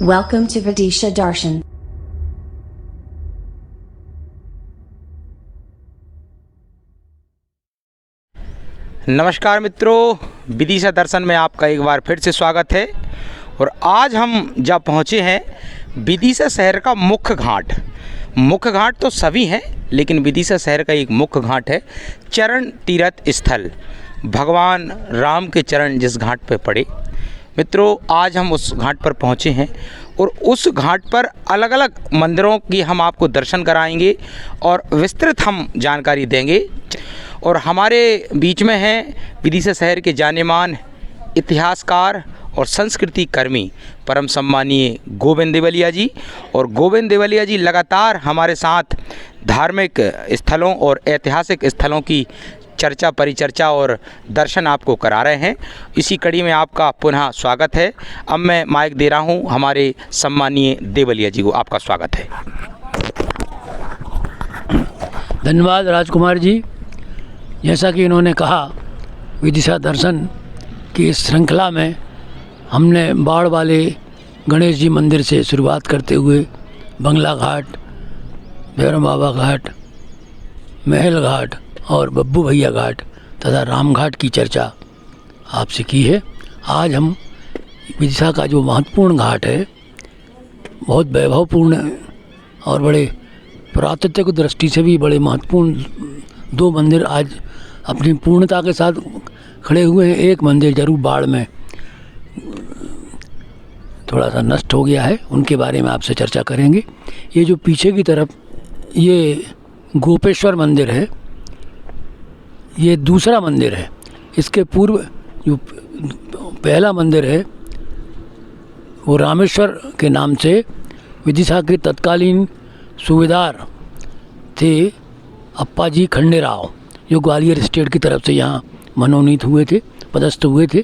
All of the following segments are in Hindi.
Welcome to Vidisha Darshan. नमस्कार मित्रों, विदिशा दर्शन में आपका एक बार फिर से स्वागत है। और आज हम जब पहुँचे हैं विदिशा शहर का मुख्य घाट। मुख्य घाट तो सभी हैं, लेकिन विदिशा शहर का एक मुख्य घाट है चरण तीर्थ स्थल। भगवान राम के चरण जिस घाट पर पड़े, मित्रों आज हम उस घाट पर पहुँचे हैं और उस घाट पर अलग अलग मंदिरों की हम आपको दर्शन कराएंगे और विस्तृत हम जानकारी देंगे। और हमारे बीच में हैं विदिशा शहर के जानेमान इतिहासकार और संस्कृति कर्मी परम सम्मानीय गोविंद देवलिया जी। और गोविंद देवलिया जी लगातार हमारे साथ धार्मिक स्थलों और ऐतिहासिक स्थलों की चर्चा, परिचर्चा और दर्शन आपको करा रहे हैं। इसी कड़ी में आपका पुनः स्वागत है। अब मैं माइक दे रहा हूं हमारे सम्मानीय देवलिया जी को। आपका स्वागत है। धन्यवाद राजकुमार जी। जैसा कि इन्होंने कहा, विदिशा दर्शन की इस श्रृंखला में हमने बाढ़ वाले गणेश जी मंदिर से शुरुआत करते हुए बंगला घाट, भैरव बाबा घाट, महल घाट और बब्बू भैया घाट तथा राम घाट की चर्चा आपसे की है। आज हम विदिशा का जो महत्वपूर्ण घाट है, बहुत वैभवपूर्ण और बड़े पुरातत्व की दृष्टि से भी बड़े महत्वपूर्ण दो मंदिर आज अपनी पूर्णता के साथ खड़े हुए हैं। एक मंदिर जरूर बाढ़ में थोड़ा सा नष्ट हो गया है, उनके बारे में आपसे चर्चा करेंगे। ये जो पीछे की तरफ ये गोपेश्वर मंदिर है, ये दूसरा मंदिर है। इसके पूर्व जो पहला मंदिर है वो रामेश्वर के नाम से विदिशा के तत्कालीन सूबेदार थे अप्पा जी खंडेराव, जो ग्वालियर स्टेट की तरफ से यहाँ मनोनीत हुए थे, पदस्थ हुए थे।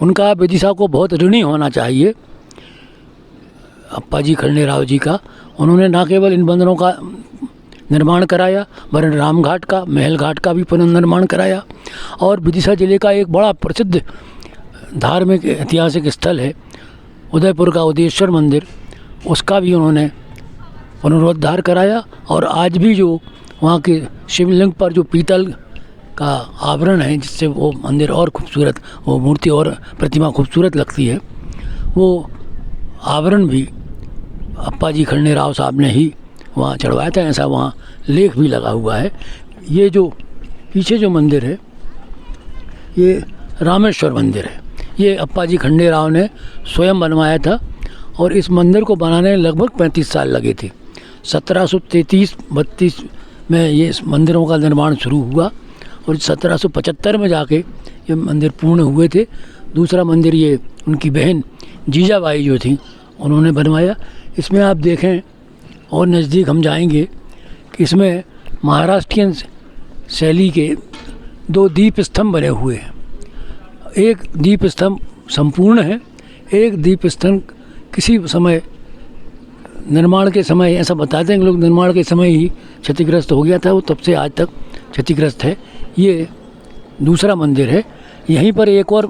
उनका विदिशा को बहुत ऋणी होना चाहिए, अप्पा जी खंडेराव जी का। उन्होंने न केवल इन मंदिरों का निर्माण कराया, वरन राम घाट का, महल घाट का भी पुनर्निर्माण कराया। और विदिशा जिले का एक बड़ा प्रसिद्ध धार्मिक ऐतिहासिक स्थल है उदयपुर का उदयेश्वर मंदिर, उसका भी उन्होंने पुनरुद्धार कराया। और आज भी जो वहाँ के शिवलिंग पर जो पीतल का आवरण है, जिससे वो मंदिर और खूबसूरत, वो मूर्ति और प्रतिमा खूबसूरत लगती है, वो आवरण भी अप्पा जी खंडेराव साहब ने ही वहाँ चढ़वाया था। ऐसा वहाँ लेख भी लगा हुआ है। ये जो पीछे जो मंदिर है, ये रामेश्वर मंदिर है। ये अप्पा जी खंडेराव ने स्वयं बनवाया था और इस मंदिर को बनाने में लगभग 35 साल लगे थे। 1733-32 में ये इस मंदिरों का निर्माण शुरू हुआ और 1775 में जाके ये मंदिर पूर्ण हुए थे। दूसरा मंदिर ये उनकी बहन जीजाबाई जो थी, उन्होंने बनवाया। इसमें आप देखें और नज़दीक हम जाएंगे कि इसमें महाराष्ट्रियन शैली के दो दीप स्तंभ बने हुए हैं। एक दीप स्तंभ संपूर्ण है, एक दीप स्तंभ किसी समय निर्माण के समय, ऐसा बताते हैं लोग, निर्माण के समय ही क्षतिग्रस्त हो गया था, वो तब से आज तक क्षतिग्रस्त है। ये दूसरा मंदिर है। यहीं पर एक और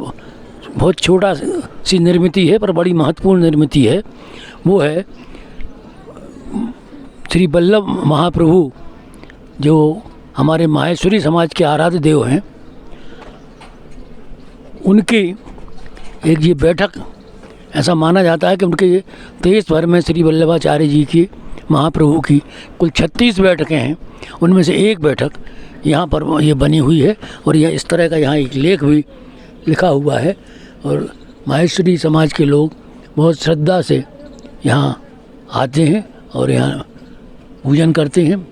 बहुत छोटा सी निर्मिति है पर बड़ी महत्वपूर्ण निर्मिति है, वो है श्री वल्लभ महाप्रभु, जो हमारे माहेश्वरी समाज के आराध्य देव हैं। उनकी एक ये बैठक, ऐसा माना जाता है कि उनके देश भर में श्री वल्लभाचार्य जी की, महाप्रभु की कुल 36 बैठकें हैं, उनमें से एक बैठक यहाँ पर ये बनी हुई है। और यह इस तरह का यहाँ एक लेख भी लिखा हुआ है। और माहेश्वरी समाज के लोग बहुत श्रद्धा से यहाँ आते हैं और यहाँ पूजन करते हैं।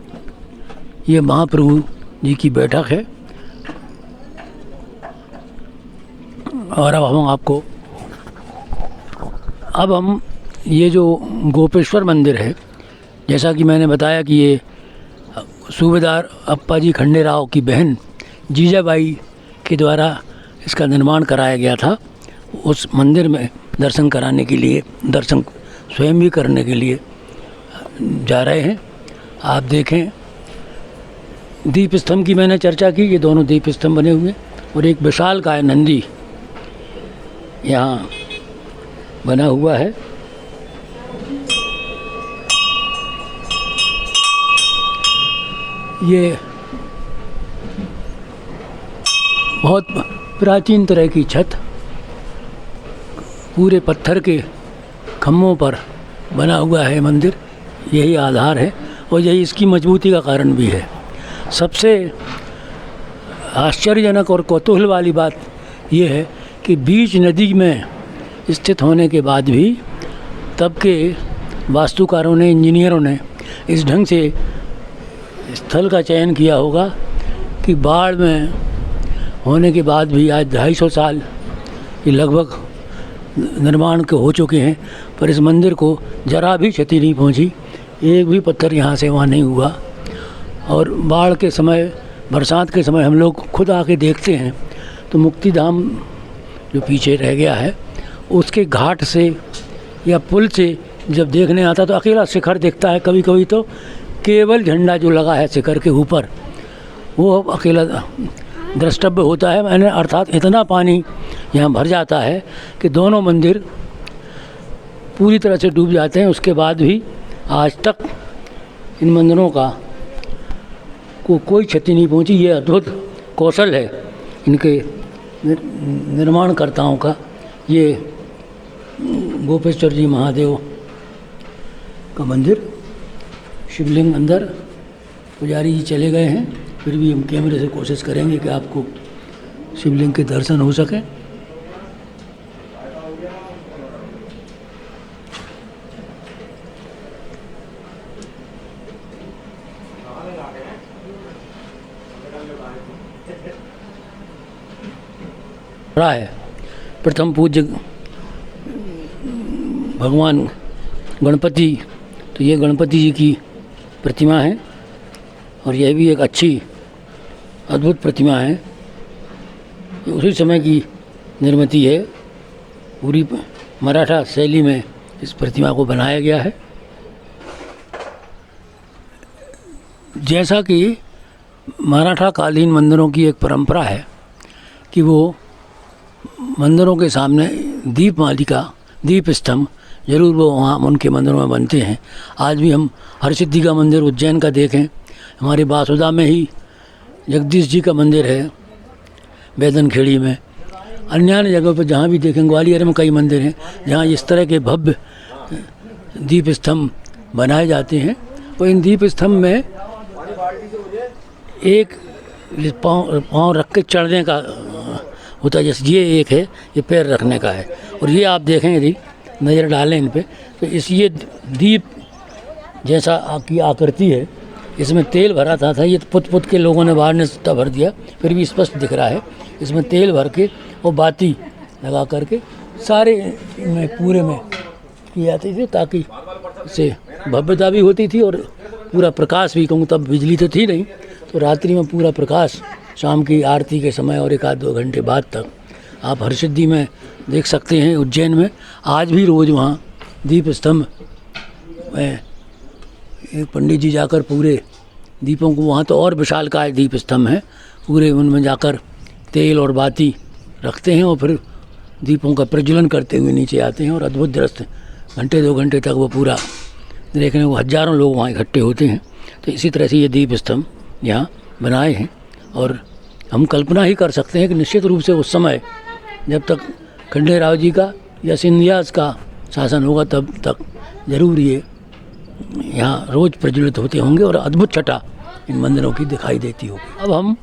ये महाप्रभु जी की बैठक है। और अब हम ये जो गोपेश्वर मंदिर है, जैसा कि मैंने बताया कि ये सूबेदार अप्पा जी खंडेराव की बहन जीजाबाई के द्वारा इसका निर्माण कराया गया था। उस मंदिर में दर्शन कराने के लिए, दर्शन स्वयं भी करने के लिए जा रहे हैं। आप देखें, दीप स्तंभ की मैंने चर्चा की, ये दोनों दीप स्तंभ बने हुए और एक विशालकाय नंदी यहाँ बना हुआ है। ये बहुत प्राचीन तरह की छत, पूरे पत्थर के खम्भों पर बना हुआ है मंदिर, यही आधार है और यही इसकी मजबूती का कारण भी है। सबसे आश्चर्यजनक और कौतूहल वाली बात यह है कि बीच नदी में स्थित होने के बाद भी तब के वास्तुकारों ने, इंजीनियरों ने इस ढंग से स्थल का चयन किया होगा कि बाढ़ में होने के बाद भी आज 250 साल ये लगभग निर्माण के हो चुके हैं, पर इस मंदिर को जरा भी क्षति नहीं पहुंची, एक भी पत्थर यहाँ से वहाँ नहीं हुआ। और बाढ़ के समय, बरसात के समय हम लोग खुद आके देखते हैं तो मुक्तिधाम जो पीछे रह गया है उसके घाट से या पुल से जब देखने आता तो अकेला शिखर दिखता है, कभी कभी तो केवल झंडा जो लगा है शिखर के ऊपर वो अकेला द्रष्टव्य होता है। मैंने अर्थात इतना पानी यहाँ भर जाता है कि दोनों मंदिर पूरी तरह से डूब जाते हैं। उसके बाद भी आज तक इन मंदिरों का कोई क्षति नहीं पहुँची। ये अद्भुत कौशल है इनके निर्माणकर्ताओं का। ये गोपेश्वर जी महादेव का मंदिर, शिवलिंग अंदर, पुजारी जी चले गए हैं, फिर भी हम कैमरे से कोशिश करेंगे कि आपको शिवलिंग के दर्शन हो सके। रहा है प्रथम पूज्य भगवान गणपति, तो ये गणपति जी की प्रतिमा है और यह भी एक अच्छी अद्भुत प्रतिमा है। उसी समय की निर्मिति है, पूरी मराठा शैली में इस प्रतिमा को बनाया गया है। जैसा कि मराठा कालीन मंदिरों की एक परंपरा है कि वो मंदिरों के सामने दीप मालिका, दीप स्तंभ जरूर वो वहाँ उनके मंदिरों में बनते हैं। आज भी हम हरसिद्धि का मंदिर उज्जैन का देखें, हमारे बासुदा में ही जगदीश जी का मंदिर है, बैदनखेड़ी में, अन्य जगहों पर जहाँ भी देखें, ग्वालियर में कई मंदिर हैं जहाँ इस तरह के भव्य दीप स्तंभ बनाए जाते हैं। और इन दीप स्तंभ में एक पाँव रख के चढ़ने का होता है, जैसे ये एक है, ये पैर रखने का है। और ये आप देखें यदि नज़र डालें इन पे तो ये दीप जैसा की आकृति है, इसमें तेल भरा था ये पुत पुत के लोगों ने बाहर ने सत्ता भर दिया, फिर भी स्पष्ट दिख रहा है। इसमें तेल भर के और बाती लगा करके सारे में पूरे में की जाती थी, ताकि इससे भव्यता भी होती थी और पूरा प्रकाश भी, कहूँ तब बिजली तो थी नहीं, तो रात्रि में पूरा प्रकाश शाम की आरती के समय और 1-2 घंटे बाद तक आप हरसिद्धि में देख सकते हैं। उज्जैन में आज भी रोज़ वहाँ दीप स्तंभ में एक पंडित जी जाकर पूरे दीपों को, वहाँ तो और विशालकाय दीप स्तंभ हैं, पूरे उनमें जाकर तेल और बाती रखते हैं और फिर दीपों का प्रज्वलन करते हुए नीचे आते हैं और अद्भुत दृश्य 1-2 घंटे तक वो पूरा देखने को हज़ारों लोग वहाँ इकट्ठे होते हैं। तो इसी तरह से ये दीप स्तंभ यहाँ बनाए हैं और हम कल्पना ही कर सकते हैं कि निश्चित रूप से उस समय जब तक खंडेराव जी का या सिंधियाज का शासन होगा तब तक जरूर ये यहाँ रोज़ प्रज्वलित होते होंगे और अद्भुत छटा इन मंदिरों की दिखाई देती होगी। अब हम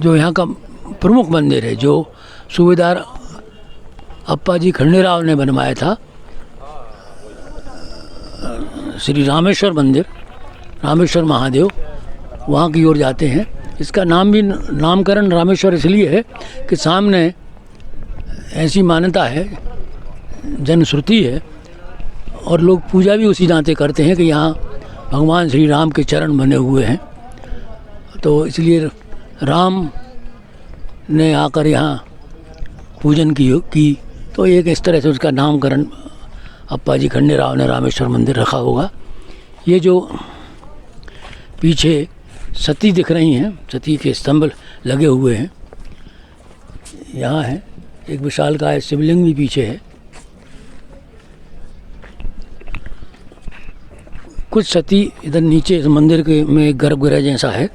जो यहाँ का प्रमुख मंदिर है, जो सूबेदार अप्पा जी खंडेराव ने बनवाया था, श्री रामेश्वर मंदिर, रामेश्वर महादेव, वहाँ की ओर जाते हैं। इसका नामकरण रामेश्वर इसलिए है कि सामने ऐसी मान्यता है, जनश्रुति है और लोग पूजा भी उसी नाते करते हैं कि यहाँ भगवान श्री राम के चरण बने हुए हैं, तो इसलिए राम ने आकर यहाँ पूजन की तो एक इस तरह से उसका नामकरण अप्पा जी खंडेराव ने रामेश्वर मंदिर रखा होगा। ये जो पीछे सती दिख रही हैं, सती के स्तंभ लगे हुए हैं, यहाँ है एक विशालकाय शिवलिंग भी पीछे है। कुछ सती इधर नीचे इस मंदिर के में एक गर्भगृह जैसा है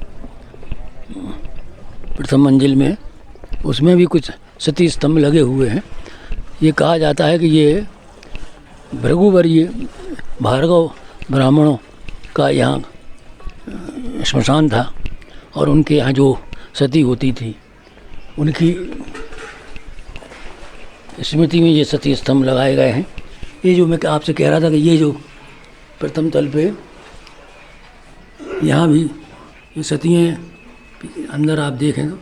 प्रथम मंजिल में, उसमें भी कुछ सती स्तंभ लगे हुए हैं। ये कहा जाता है कि ये भृगुवर्य भार्गव ब्राह्मणों का यहाँ श्मशान था और उनके यहाँ जो सती होती थी उनकी स्मृति में ये सती स्तंभ लगाए गए हैं। ये जो मैं आपसे कह रहा था कि ये जो प्रथम तल पे यहाँ भी ये सतियाँ अंदर आप देखें तो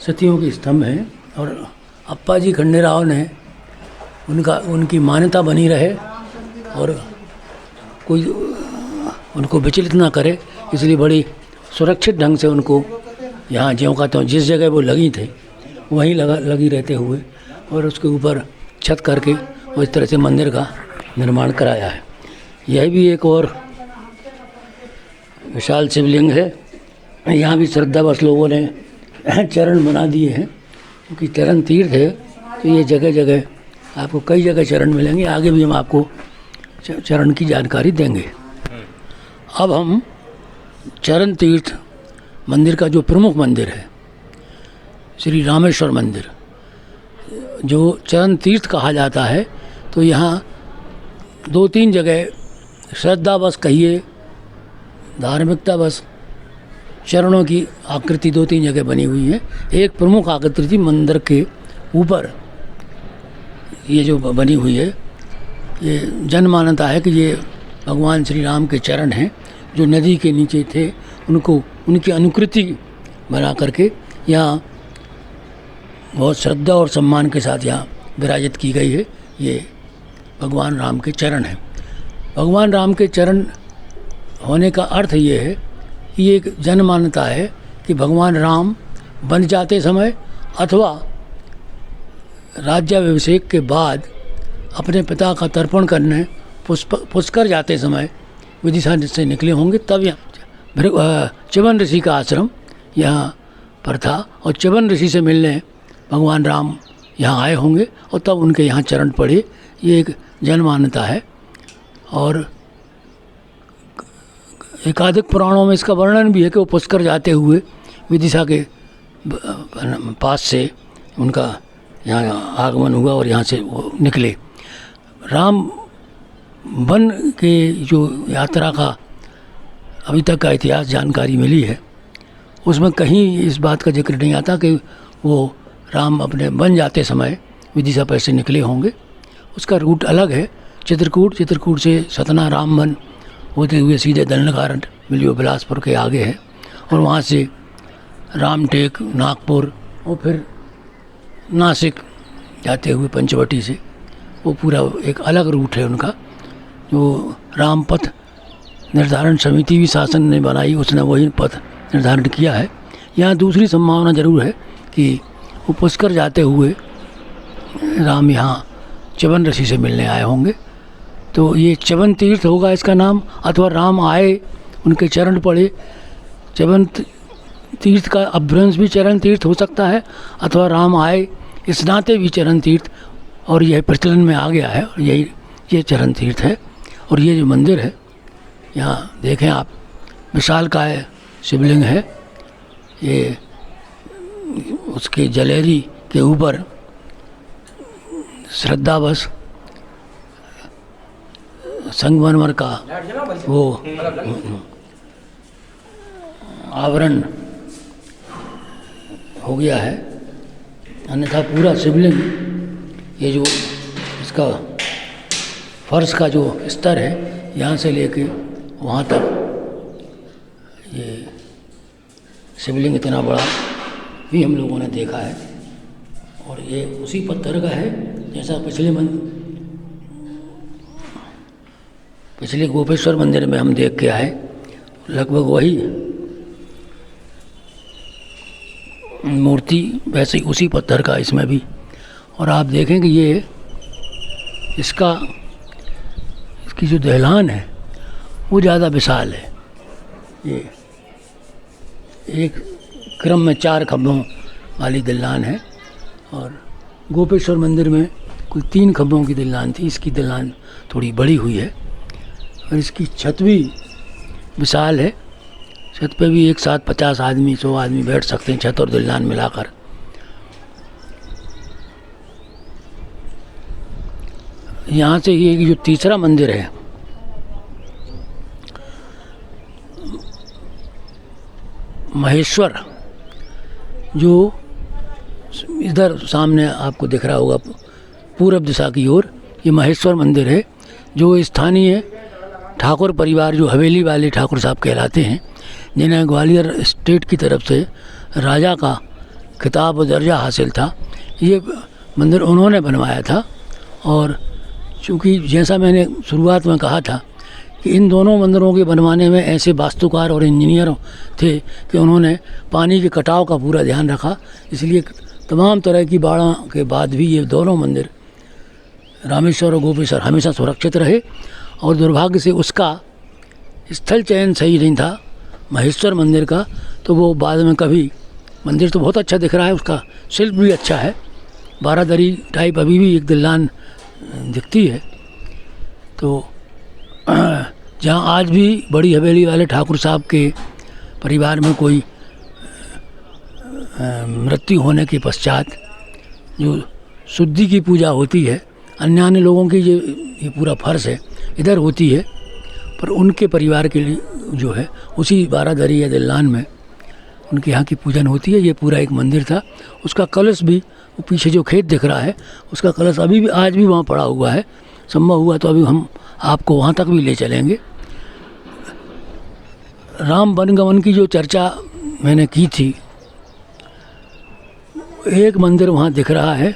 सतियों के स्तंभ हैं और अप्पा जी खंडेराव ने उनकी मान्यता बनी रहे और कोई उनको विचलित ना करे, इसलिए बड़ी सुरक्षित ढंग से उनको यहाँ ज्यों का त्यों जिस जगह वो लगी थे वहीं लगी रहते हुए और उसके ऊपर छत करके और इस तरह से मंदिर का निर्माण कराया है। यह भी एक और विशाल शिवलिंग है। यहाँ भी श्रद्धावश लोगों ने चरण बना दिए हैं क्योंकि चरण तीर्थ है, तो ये जगह जगह आपको कई जगह चरण मिलेंगे। आगे भी हम आपको चरण की जानकारी देंगे। अब हम चरण तीर्थ मंदिर का जो प्रमुख मंदिर है श्री रामेश्वर मंदिर, जो चरण तीर्थ कहा जाता है, तो यहाँ 2-3 जगह श्रद्धावश कहिए धार्मिकता बस चरणों की आकृति 2-3 जगह बनी हुई है। एक प्रमुख आकृति मंदिर के ऊपर ये जो बनी हुई है, ये जन मान्यता है कि ये भगवान श्री राम के चरण हैं जो नदी के नीचे थे, उनको उनकी अनुकृति बना करके यहाँ बहुत श्रद्धा और सम्मान के साथ यहाँ विराजित की गई है। ये भगवान राम के चरण हैं। भगवान राम के चरण होने का अर्थ ये है कि ये एक जन मान्यता है कि भगवान राम बन जाते समय अथवा राज्याभिषेक के बाद अपने पिता का तर्पण करने पुष्कर जाते समय विदिशा से निकले होंगे, तब यहाँ च्यवन ऋषि का आश्रम यहाँ पर था और च्यवन ऋषि से मिलने भगवान राम यहाँ आए होंगे और तब उनके यहाँ चरण पड़े। ये एक जन मान्यता है और एकाधिक पुराणों में इसका वर्णन भी है कि वो पुष्कर जाते हुए विदिशा के पास से उनका यहाँ आगमन हुआ और यहाँ से वो निकले। राम वन के जो यात्रा का अभी तक का इतिहास जानकारी मिली है, उसमें कहीं इस बात का जिक्र नहीं आता कि वो राम अपने बन जाते समय विदिशा पर से निकले होंगे। उसका रूट अलग है, चित्रकूट से सतना राम वन होते हुए सीधे दंडकारंठ मिलियो बिलासपुर के आगे है और वहाँ से रामटेक नागपुर और फिर नासिक जाते हुए पंचवटी से वो पूरा एक अलग रूट है उनका। जो रामपथ निर्धारण समिति भी शासन ने बनाई, उसने वही पथ निर्धारण किया है। यहाँ दूसरी संभावना ज़रूर है कि वो पुष्कर जाते हुए राम यहाँ च्यवन ऋषि से मिलने आए होंगे, तो ये च्यवन तीर्थ होगा इसका नाम, अथवा राम आए उनके चरण पड़े। च्यवन तीर्थ का अपभ्रंश भी चरण तीर्थ हो सकता है अथवा राम आए इस नाते भी चरण तीर्थ, और यह प्रचलन में आ गया है और ये चरण तीर्थ है। और ये जो मंदिर है यहाँ देखें आप, विशालकाय शिवलिंग है। ये उसके जलेरी के ऊपर श्रद्धावश संगमरमर का वो आवरण हो गया है, अन्यथा पूरा शिवलिंग ये जो इसका फर्श का जो स्तर है यहाँ से लेके वहाँ तक ये शिवलिंग इतना बड़ा भी हम लोगों ने देखा है। और ये उसी पत्थर का है जैसा पिछले गोपेश्वर मंदिर में हम देख के आए, लगभग वही मूर्ति वैसे ही उसी पत्थर का इसमें भी। और आप देखें कि ये इसकी जो दहलान है वो ज़्यादा विशाल है। ये एक क्रम में 4 खम्भों वाली दहलान है और गोपेश्वर मंदिर में कुल 3 खम्भों की दहलान थी, इसकी दहलान थोड़ी बड़ी हुई है। और इसकी छत भी विशाल है। छत पे भी एक साथ 50 आदमी 100 आदमी बैठ सकते हैं, छत और दलान मिलाकर। यहाँ से ये जो तीसरा मंदिर है, महेश्वर, जो इधर सामने आपको दिख रहा होगा पूरब दिशा की ओर, ये महेश्वर मंदिर है, जो स्थानीय ठाकुर परिवार, जो हवेली वाले ठाकुर साहब कहलाते हैं, जिन्हें ग्वालियर स्टेट की तरफ से राजा का खिताब और दर्जा हासिल था, ये मंदिर उन्होंने बनवाया था। और चूँकि जैसा मैंने शुरुआत में कहा था कि इन दोनों मंदिरों के बनवाने में ऐसे वास्तुकार और इंजीनियर थे कि उन्होंने पानी के कटाव का पूरा ध्यान रखा, इसलिए तमाम तरह की बाढ़ के बाद भी ये दोनों मंदिर रामेश्वर और गोपेश्वर हमेशा सुरक्षित रहे। और दुर्भाग्य से उसका स्थल चयन सही नहीं था महेश्वर मंदिर का, तो वो बाद में कभी, मंदिर तो बहुत अच्छा दिख रहा है, उसका शिल्प भी अच्छा है, बारादरी टाइप अभी भी एक दलान दिखती है। तो जहाँ आज भी बड़ी हवेली वाले ठाकुर साहब के परिवार में कोई मृत्यु होने के पश्चात जो शुद्धि की पूजा होती है, अन्य लोगों की ये पूरा फर्ज है, इधर होती है, पर उनके परिवार के लिए जो है उसी बारादरी या दलान में उनके यहाँ की पूजन होती है। ये पूरा एक मंदिर था, उसका कलश भी, वो पीछे जो खेत दिख रहा है उसका कलश अभी भी आज भी वहाँ पड़ा हुआ है। संभव हुआ तो अभी हम आपको वहाँ तक भी ले चलेंगे। राम वनगमन की जो चर्चा मैंने की थी, एक मंदिर वहाँ दिख रहा है,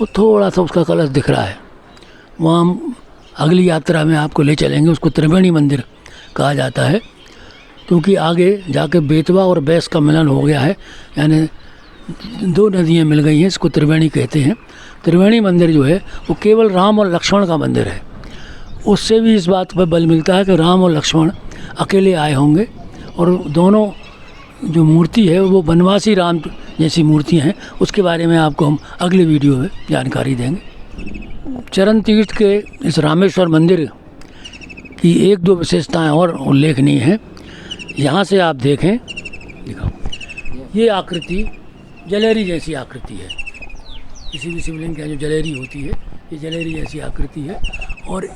वो थोड़ा सा उसका कलश दिख रहा है, वहाँ हम अगली यात्रा में आपको ले चलेंगे। उसको त्रिवेणी मंदिर कहा जाता है, क्योंकि आगे जाके बेतवा और बैस का मिलन हो गया है, यानी दो नदियाँ मिल गई हैं, इसको त्रिवेणी कहते हैं। त्रिवेणी मंदिर जो है वो केवल राम और लक्ष्मण का मंदिर है। उससे भी इस बात पर बल मिलता है कि राम और लक्ष्मण अकेले आए होंगे, और दोनों जो मूर्ति है वो वनवासी राम जैसी मूर्तियाँ हैं। उसके बारे में आपको हम अगले वीडियो में जानकारी देंगे। चरण तीर्थ के इस रामेश्वर मंदिर की एक दो विशेषताएं और उल्लेखनीय हैं। यहाँ से आप देखें, दिखाओ, ये आकृति जलेरी जैसी आकृति है। किसी भी शिवलिंग की जो जलेरी होती है, ये जलेरी जैसी आकृति है। और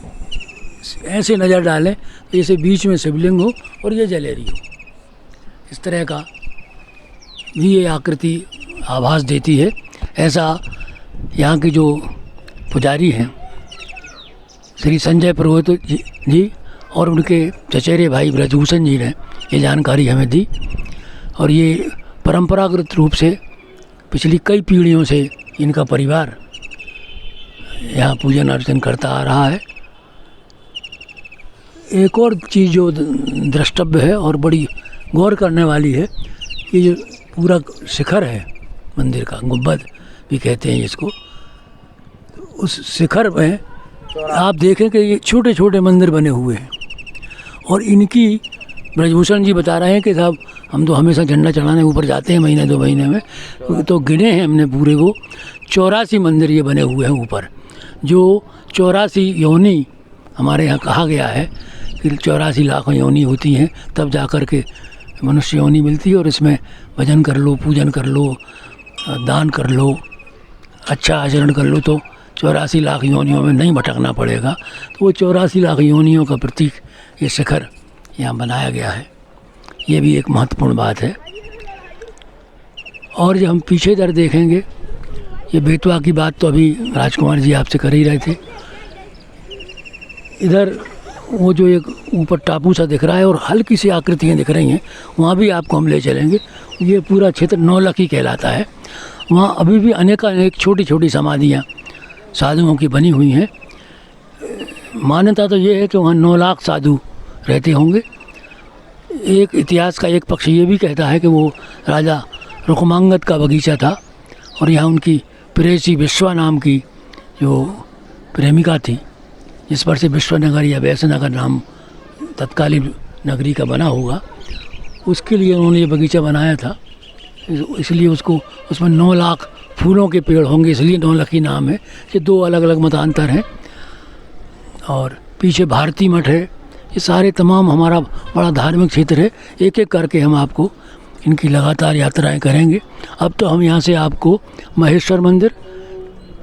ऐसे नज़र डालें तो जैसे बीच में शिवलिंग हो और ये जलेरी हो, इस तरह का भी ये आकृति आभास देती है। ऐसा यहाँ के जो पुजारी हैं श्री संजय पुरोहित जी और उनके चचेरे भाई ब्रजभूषण जी ने ये जानकारी हमें दी। और ये परंपरागत रूप से पिछली कई पीढ़ियों से इनका परिवार यहाँ पूजन अर्चन करता आ रहा है। एक और चीज़ जो द्रष्टव्य है और बड़ी गौर करने वाली है, ये जो पूरा शिखर है मंदिर का, गुंबद भी कहते हैं इसको, उस शिखर में आप देखें कि ये छोटे छोटे मंदिर बने हुए हैं। और इनकी ब्रजभूषण जी बता रहे हैं कि साहब हम तो हमेशा झंडा चढ़ाने ऊपर जाते हैं महीने दो महीने में, तो गिने हैं हमने पूरे वो 84 मंदिर ये बने हुए हैं ऊपर। जो 84 योनि हमारे यहाँ कहा गया है कि 84 लाख योनि होती हैं, तब जा कर के मनुष्य योनि मिलती है। और इसमें भजन कर लो, पूजन कर लो, दान कर लो, अच्छा आचरण कर लो, तो 84 लाख योनियों में नहीं भटकना पड़ेगा। तो वो 84 लाख योनियों का प्रतीक ये शिखर यहाँ बनाया गया है। ये भी एक महत्वपूर्ण बात है। और जब हम पीछे इधर देखेंगे, ये बेतवा की बात तो अभी राजकुमार जी आपसे कर ही रहे थे। इधर वो जो एक ऊपर टापू सा दिख रहा है और हल्की सी आकृतियाँ दिख रही हैं, वहाँ भी आपको हम ले चलेंगे। ये पूरा क्षेत्र नौलखी कहलाता है। वहाँ अभी भी अनेक छोटी छोटी समाधियाँ साधुओं की बनी हुई हैं। मान्यता तो ये है कि वहाँ 9 लाख साधु रहते होंगे। एक इतिहास का एक पक्ष ये भी कहता है कि वो राजा रुक्मांगद का बगीचा था और यहाँ उनकी प्रेयसी विश्वा नाम की जो प्रेमिका थी, जिस पर से विश्वनगर या वैश्यनगर नाम तत्कालीन नगरी का बना होगा, उसके लिए उन्होंने ये बगीचा बनाया था। इसलिए उसको उसमें 9 लाख फूलों के पेड़ होंगे, इसलिए नौलखी नाम है। ये 2 अलग अलग मतांतर हैं। और पीछे भारती मठ है, ये सारे तमाम हमारा बड़ा धार्मिक क्षेत्र है। एक एक करके हम आपको इनकी लगातार यात्राएं करेंगे। अब तो हम यहाँ से आपको महेश्वर मंदिर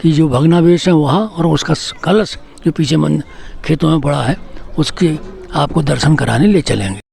की जो भग्नावशेष है वहाँ और उसका कलश जो पीछे खेतों में पड़ा है उसके आपको दर्शन कराने ले चलेंगे।